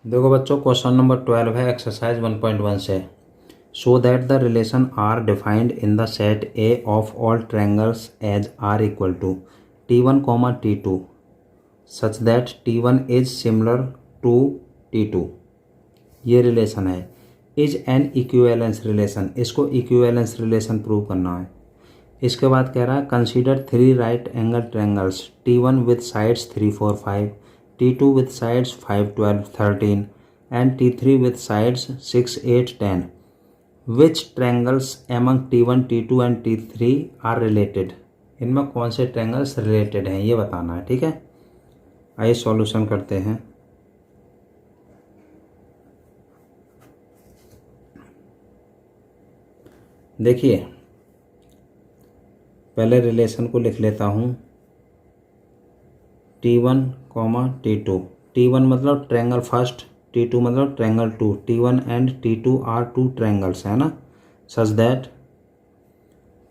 देखो बच्चों, question number 12 है एक्सरसाइज 1.1 से। Show that the relation R defined in the set A of all triangles as R equal to T1, T2 such that T1 is similar to T2। ये relation है। Is an equivalence relation, इसको equivalence relation prove करना है। इसके बाद कह रहा है consider 3 right angle triangles T1 with sides 3, 4, 5, T2 with sides 5, 12, 13 and T3 with sides 6, 8, 10. Which triangles among T1, T2 and T3 are related? इनमें कौन से ट्रायंगल्स रिलेटेड हैं ये बताना है। ठीक है, आइए सॉल्यूशन करते हैं। देखिए, पहले रिलेशन को लिख लेता हूँ। T1, T2। T1 मतलब ट्रायंगल फर्स्ट, T2 मतलब triangle two. T1 and T2 are two triangles, है ना। Such that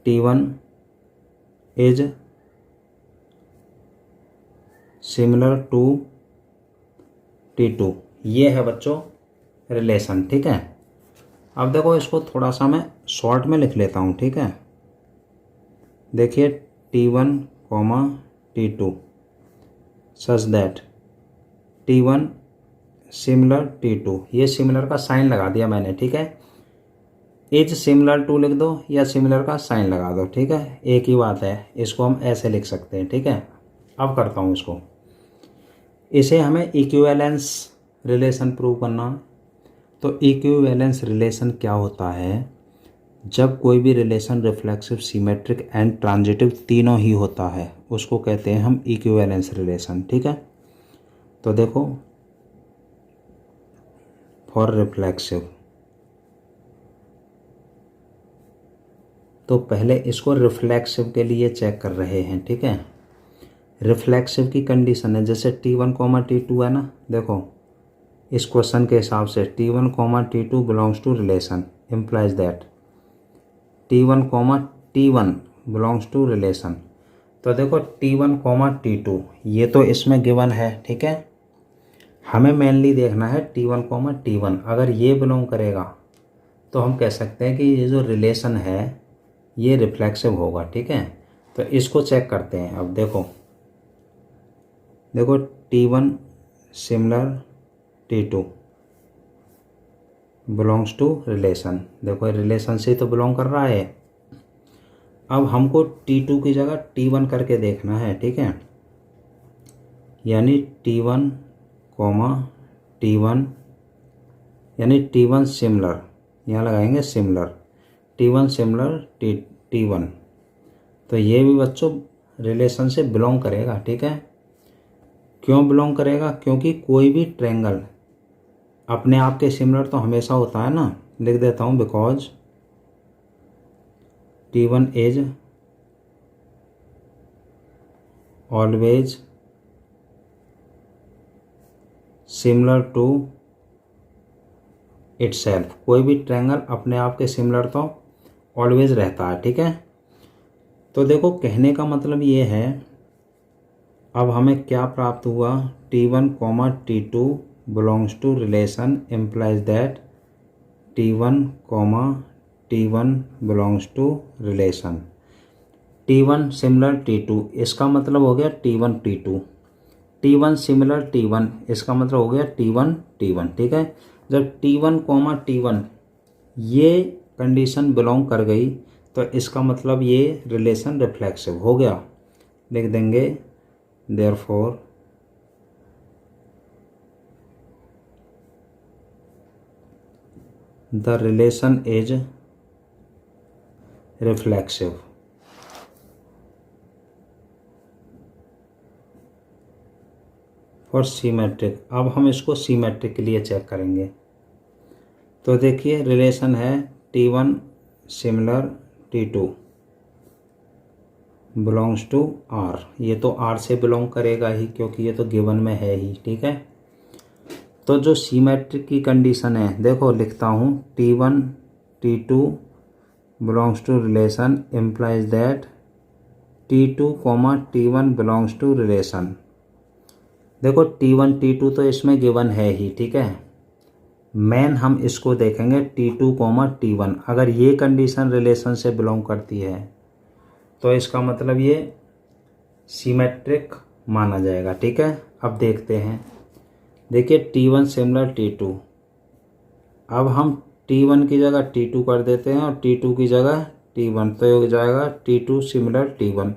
T1 is similar to T2। ये है बच्चों रिलेशन। ठीक है, अब देखो इसको थोड़ा सा मैं शॉर्ट में लिख लेता हूँ। ठीक है, देखिए T1, T2 such that T1 similar T2। ये सिमिलर का साइन लगा दिया मैंने। ठीक है, इज सिमिलर टू लिख दो या सिमिलर का साइन लगा दो। ठीक है, एक ही बात है, इसको हम ऐसे लिख सकते हैं। ठीक है, अब करता हूँ इसको। इसे हमें इक्विवेलेंस रिलेशन प्रूव करना। तो इक्विवेलेंस रिलेशन क्या होता है? जब कोई भी relation reflexive, symmetric and transitive तीनों ही होता है, उसको कहते हैं हम इक्विवेलेंस रिलेशन। ठीक है, तो देखो फॉर रिफ्लेक्सिव, तो पहले इसको रिफ्लेक्सिव के लिए चेक कर रहे हैं। ठीक है, रिफ्लेक्सिव की कंडीशन है जैसे T1, T2 है ना। देखो इस क्वेश्चन के हिसाब से T1, T2 belongs to relation implies that T1, T1 belongs to relation. तो देखो T1, T2 ये तो इसमें गिवन है। ठीक है, हमें मेनली देखना है T1, T1। अगर ये बिलोंग करेगा तो हम कह सकते हैं कि ये जो रिलेशन है ये रिफ्लेक्सिव होगा। ठीक है, तो इसको चेक करते हैं। अब देखो T1 similar T2 belongs to relation. देखो रिलेशन से तो बिलोंग कर रहा है। अब हमको T2 की जगह T1 करके देखना है। ठीक है, यानी T1, T1 यानी T1 सिमिलर, यहाँ लगाएंगे सिमिलर, T1 सिमिलर T1। तो ये भी बच्चों रिलेशन से बिलोंग करेगा। ठीक है, क्यों बिलोंग करेगा? क्योंकि कोई भी ट्रायंगल अपने आप के सिमिलर तो हमेशा होता है ना। लिख देता हूँ because T1 is always similar to itself. कोई भी ट्रायंगल अपने आप के सिमिलर तो ऑलवेज रहता है। ठीक है, तो देखो कहने का मतलब ये है, अब हमें क्या प्राप्त हुआ? T1, T2 belongs to relation implies that T1, T1 belongs to relation. T1 similar T2 इसका मतलब हो गया T1, T2। T1 similar T1 इसका मतलब हो गया T1, T1। ठीक है, जब T1, T1 ये कंडीशन बिलोंग कर गई तो इसका मतलब ये रिलेशन रिफ्लेक्सिव हो गया। लिख देंगे therefore the relation is reflexive. For symmetric, अब हम इसको सीमेट्रिक के लिए चेक करेंगे। तो देखिए रिलेशन है T1 similar T2 belongs to R। ये तो R से बिलोंग करेगा ही क्योंकि ये तो गिवन में है ही। ठीक है, तो जो सीमेट्रिक की कंडीशन है देखो लिखता हूँ T1, T2 belongs to relation implies that T2, T1 belongs to relation. देखो T1, T2 तो इसमें गिवन है ही। ठीक है, मेन हम इसको देखेंगे T2, T1। अगर ये कंडीशन रिलेशन से बिलोंग करती है तो इसका मतलब ये सिमेट्रिक माना जाएगा। ठीक है, अब देखते हैं। देखिए T1 सिमिलर T2, अब हम T1 की जगह T2 कर देते हैं और T2 की जगह T1, तो ये हो जाएगा T2 सिमिलर T1।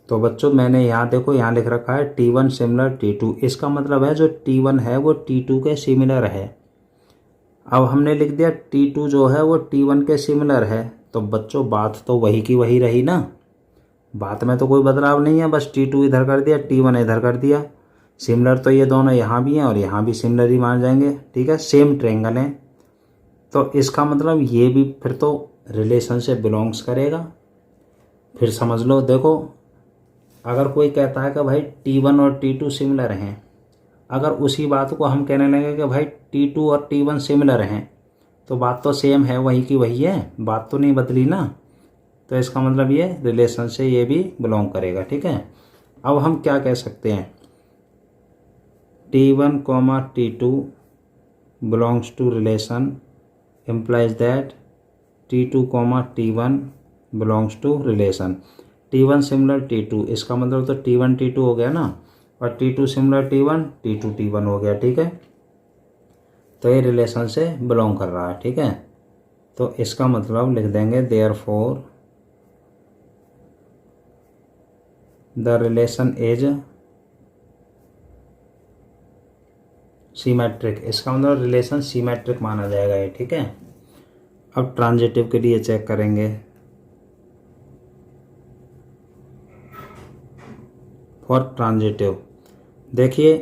तो बच्चों मैंने यहाँ देखो, यहाँ लिख रखा है T1 सिमिलर T2, इसका मतलब है जो T1 है वो T2 के सिमिलर है। अब हमने लिख दिया T2 जो है वो T1 के सिमिलर है, तो बच्चों बात तो वही की वही रही ना, बात में तो कोई बदलाव नहीं है, बस T2 इधर कर दिया, T1 इधर कर दिया। सिमिलर तो ये दोनों यहाँ भी हैं और यहाँ भी सिमिलर ही मान जाएंगे। ठीक है, सेम ट्रेंगल है, तो इसका मतलब ये भी फिर तो रिलेशन से बिलोंग्स करेगा। फिर समझ लो, देखो अगर कोई कहता है कि भाई T1 और T2 सिमिलर हैं, अगर उसी बात को हम कहने लगे कि भाई T2 और T1 सिमिलर हैं, तो बात तो सेम है, वही की वही है, बात तो नहीं बदली ना। तो इसका मतलब ये रिलेशन से ये भी बिलोंग करेगा। ठीक है, अब हम क्या कह सकते हैं, T1, T2 belongs to relation implies that T2, T1 belongs to relation। T1 similar T2, इसका मतलब तो T1 T2 हो गया ना, और T2 similar T1, T2 T1 हो गया। ठीक है, तो ये रिलेशन से बिलोंग कर रहा है। ठीक है, तो इसका मतलब लिख देंगे therefore the relation is symmetric, इसका मतलब रिलेशन सीमेट्रिक माना जाएगा ये। ठीक है, अब ट्रांजिटिव के लिए चेक करेंगे। फॉर ट्रांजिटिव देखिए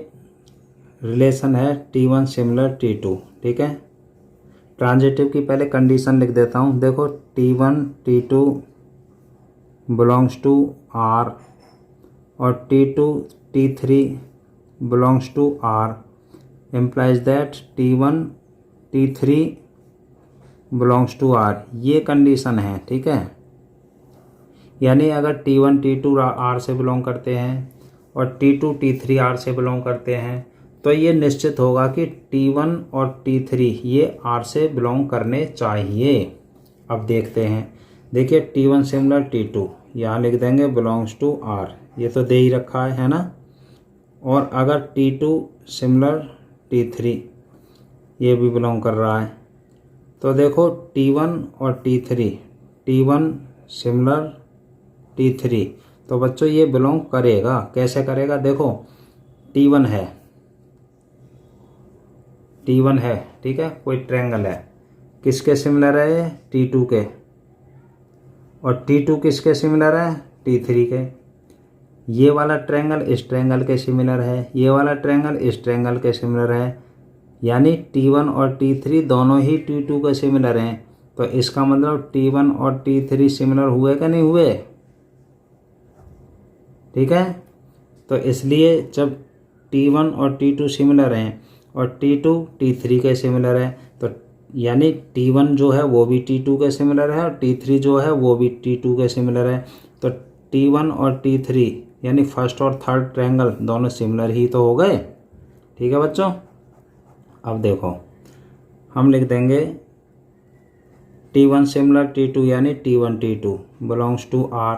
रिलेशन है T1 सिमिलर T2। ठीक है, ट्रांजिटिव की पहले कंडीशन लिख देता हूँ। देखो T1 T2 belongs to R और T2 T3 belongs to R implies that T1 T3 belongs to R, ये कंडीशन है। ठीक है, यानी अगर T1 T2 R से बिलोंग करते हैं और T2 T3 R से बिलोंग करते हैं, तो ये निश्चित होगा कि T1 और T3 ये R से बिलोंग करने चाहिए। अब देखते हैं, देखिए T1 सिमिलर T2, यहाँ लिख देंगे बिलोंग्स टू R, ये तो दे ही रखा है ना। और अगर T2 सिमिलर T3 ये भी बिलोंग कर रहा है, तो देखो T1 और T3, T1 सिमिलर T3, तो बच्चों ये बिलोंग करेगा। कैसे करेगा, देखो T1 है, T1 है, ठीक है, कोई ट्रायंगल है, किसके सिमिलर है ये, T2 के, और T2 किसके सिमिलर है, T3 के। ये वाला ट्रायंगल इस ट्रायंगल के सिमिलर है, ये वाला ट्रायंगल इस ट्रायंगल के सिमिलर है, यानी T1 और T3 दोनों ही T2 के सिमिलर हैं। तो इसका मतलब T1 और T3 सिमिलर हुए कि नहीं हुए। ठीक है, तो इसलिए जब T1 और T2 सिमिलर हैं और T2 T3 के सिमिलर है, तो यानी T1 जो है वो भी T2 के सिमिलर है और T3 जो है वो भी T2 के सिमिलर है। तो T1 और T3 यानी फर्स्ट और थर्ड ट्रायंगल दोनों सिमिलर ही तो हो गए। ठीक है बच्चों, अब देखो हम लिख देंगे T1 सिमिलर T2 यानी T1 T2 belongs to R,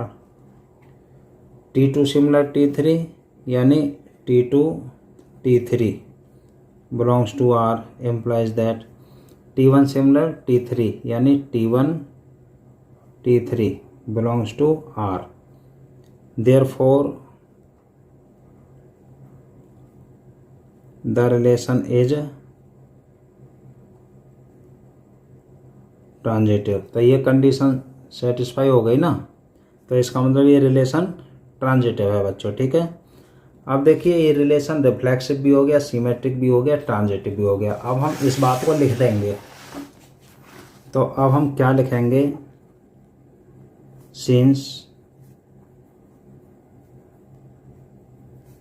T2 similar T3 यानी T2 T3 belongs to R implies that T1 similar T3 यानी T1 T3 belongs to R। Therefore the relation is transitive. तो ये condition satisfy हो गई ना, तो इसका मतलब ये रिलेशन ट्रांजिटिव है बच्चों। ठीक है, अब देखिए ये रिलेशन रिफ्लेक्सिव भी हो गया, सिमेट्रिक भी हो गया, ट्रांजिटिव भी हो गया। अब हम इस बात को लिख देंगे, तो अब हम क्या लिखेंगे, since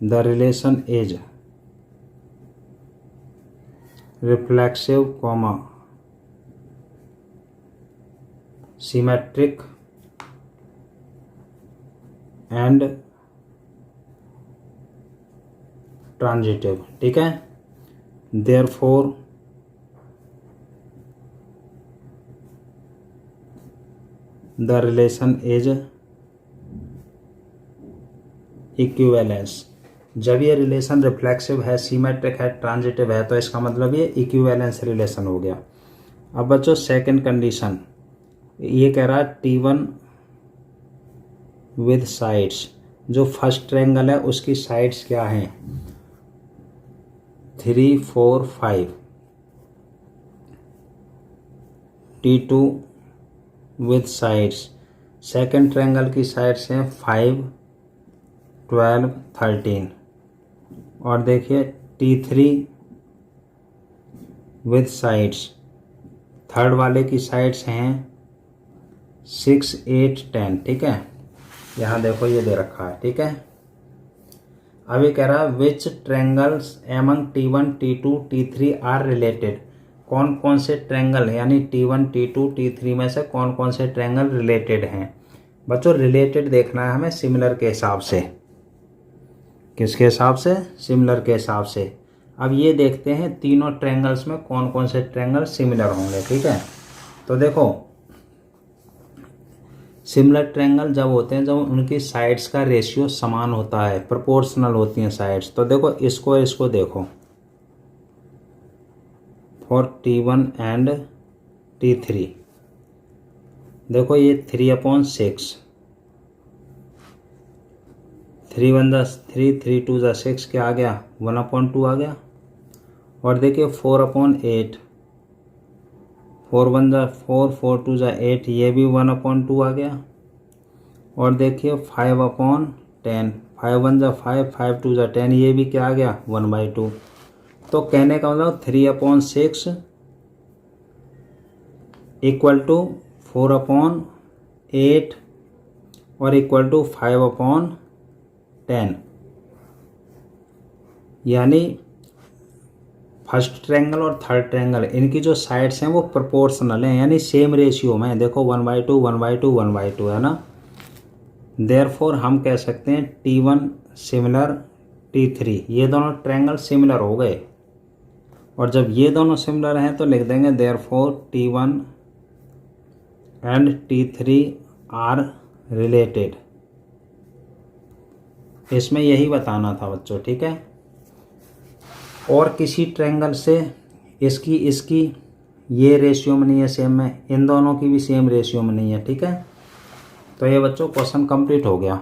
the relation is reflexive comma symmetric and transitive. ठीक है, therefore the relation is equivalence. जब ये रिलेशन रिफ्लेक्सिव है, सिमेट्रिक है, ट्रांजिटिव है, तो इसका मतलब ये इक्विवेलेंस रिलेशन हो गया। अब बच्चों सेकंड कंडीशन, ये कह रहा है T1 विद साइड्स। जो फर्स्ट ट्रायंगल है उसकी साइड्स क्या हैं? 3, 4, 5। T2 with sides, second triangle की साइड्स हैं 5, 12, 13। और देखिए T3 विद साइड्स, थर्ड वाले की साइड्स हैं 6, 8, 10। ठीक है, यहाँ देखो ये दे रखा है। ठीक है, अभी कह रहा है which triangles among T1, T2, T3 are related. कौन कौन से ट्रायंगल यानी T1, T2, T3 में से कौन कौन से ट्रायंगल रिलेटेड हैं? बच्चों रिलेटेड देखना है हमें सिमिलर के हिसाब से। किसके हिसाब से? सिमिलर के हिसाब से। अब ये देखते हैं तीनों ट्रायंगल्स में कौन कौन से ट्रायंगल सिमिलर होंगे। ठीक है, तो देखो सिमिलर ट्रायंगल जब होते हैं जब उनकी साइड्स का रेशियो समान होता है, प्रोपोर्शनल होती हैं साइड्स। तो देखो इसको देखो, फॉर T1 एंड T3 देखो ये 3/6, 3 1 3, 3 2 6 क्या आ गया? 1/2 आ गया। और देखिए 4/8, 4 1 4, 4 2 8, ये भी 1/2 आ गया। और देखिए 5/10, 5 1 5, 5 2 10, ये भी क्या आ गया? 1/2। तो कहने का मतलब 3/6 इक्वल टू 4/8 और इक्वल टू 5/10। यानी फर्स्ट ट्रायंगल और थर्ड ट्रायंगल इनकी जो साइड्स हैं वो प्रोपोर्शनल हैं, यानी सेम रेशियो में। देखो 1/2, 1/2, 1/2 है ना। देयरफॉर हम कह सकते हैं T1 सिमिलर T3, ये दोनों ट्रायंगल सिमिलर हो गए। और जब ये दोनों सिमिलर हैं तो लिख देंगे therefore T1 and T3 are related. इसमें यही बताना था बच्चों। ठीक है, और किसी ट्रायंगल से इसकी ये रेशियो में नहीं है सेम में, इन दोनों की भी सेम रेशियो में नहीं है। ठीक है, तो ये बच्चों क्वेश्चन कंप्लीट हो गया।